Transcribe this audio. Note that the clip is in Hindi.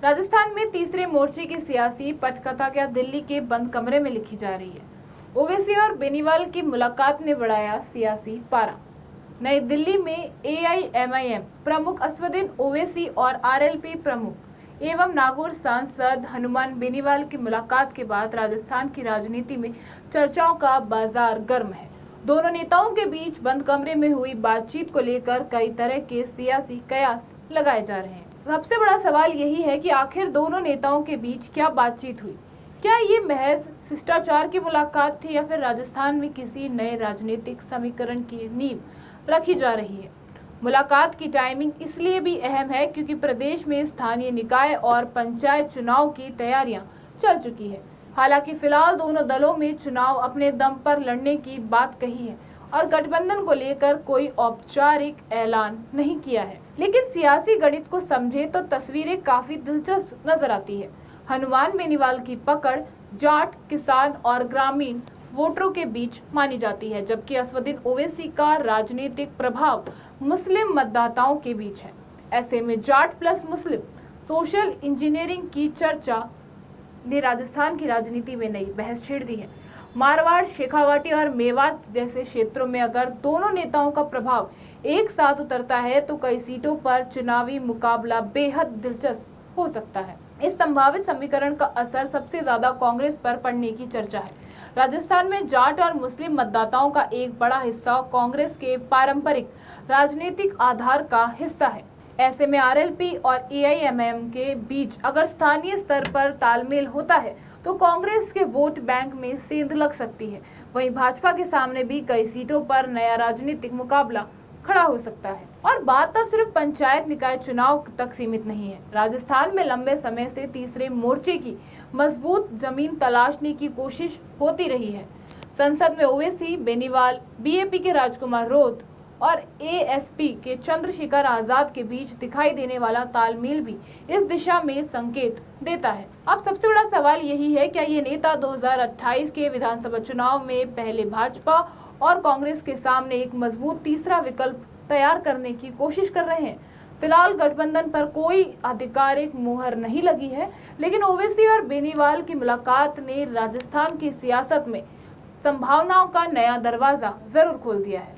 राजस्थान में तीसरे मोर्चे की सियासी पटकथा क्या दिल्ली के बंद कमरे में लिखी जा रही है। ओवैसी और बेनीवाल की मुलाकात ने बढ़ाया सियासी पारा। नई दिल्ली में एआईएमआईएम प्रमुख असदुद्दीन ओवैसी और आरएलपी प्रमुख एवं नागौर सांसद हनुमान बेनीवाल की मुलाकात के बाद राजस्थान की राजनीति में चर्चाओं का बाजार गर्म है। दोनों नेताओं के बीच बंद कमरे में हुई बातचीत को लेकर कई तरह के सियासी कयास लगाए जा रहे हैं। सबसे बड़ा सवाल यही है कि आखिर दोनों नेताओं के बीच क्या बातचीत हुई। क्या ये महज शिष्टाचार की मुलाकात थी या फिर राजस्थान में किसी नए राजनीतिक समीकरण की नींव रखी जा रही है। मुलाकात की टाइमिंग इसलिए भी अहम है क्योंकि प्रदेश में स्थानीय निकाय और पंचायत चुनाव की तैयारियां चल चुकी है। हालांकि फिलहाल दोनों दलों में चुनाव अपने दम पर लड़ने की बात कही है और गठबंधन को लेकर कोई औपचारिक ऐलान नहीं किया है। लेकिन सियासी गणित को समझे तो तस्वीरें काफी दिलचस्प नजर आती है। हनुमान बेनीवाल की पकड़ जाट, किसान और ग्रामीण वोटरों के बीच मानी जाती है, जबकि असदुद्दीन ओवैसी का राजनीतिक प्रभाव मुस्लिम मतदाताओं के बीच है। ऐसे में जाट प्लस मुस्लिम सोशल इंजीनियरिंग की चर्चा ने राजस्थान की राजनीति में नई बहस छेड़ दी है। मारवाड़, शेखावाटी और मेवात जैसे क्षेत्रों में अगर दोनों नेताओं का प्रभाव एक साथ उतरता है तो कई सीटों पर चुनावी मुकाबला बेहद दिलचस्प हो सकता है। इस संभावित समीकरण का असर सबसे ज्यादा कांग्रेस पर पड़ने की चर्चा है। राजस्थान में जाट और मुस्लिम मतदाताओं का एक बड़ा हिस्सा कांग्रेस के पारंपरिक राजनीतिक आधार का हिस्सा है। ऐसे में आरएलपी और एआईएमआईएम के बीच अगर स्थानीय स्तर पर तालमेल होता है तो कांग्रेस के वोट बैंक में सेंध लग सकती है। वहीं भाजपा के सामने भी कई सीटों पर नया राजनीतिक मुकाबला खड़ा हो सकता है। और बात अब सिर्फ पंचायत निकाय चुनाव तक सीमित नहीं है। राजस्थान में लंबे समय से तीसरे मोर्चे की मजबूत जमीन तलाशने की कोशिश होती रही है। संसद में ओवैसी, बेनीवाल, बीएपी के राजकुमार रोत और एएसपी के चंद्रशेखर आजाद के बीच दिखाई देने वाला तालमेल भी इस दिशा में संकेत देता है। अब सबसे बड़ा सवाल यही है, क्या ये नेता 2028 के विधानसभा चुनाव में पहले भाजपा और कांग्रेस के सामने एक मजबूत तीसरा विकल्प तैयार करने की कोशिश कर रहे हैं। फिलहाल गठबंधन पर कोई आधिकारिक मुहर नहीं लगी है, लेकिन ओवैसी और बेनीवाल की मुलाकात ने राजस्थान की सियासत में संभावनाओं का नया दरवाजा जरूर खोल दिया है।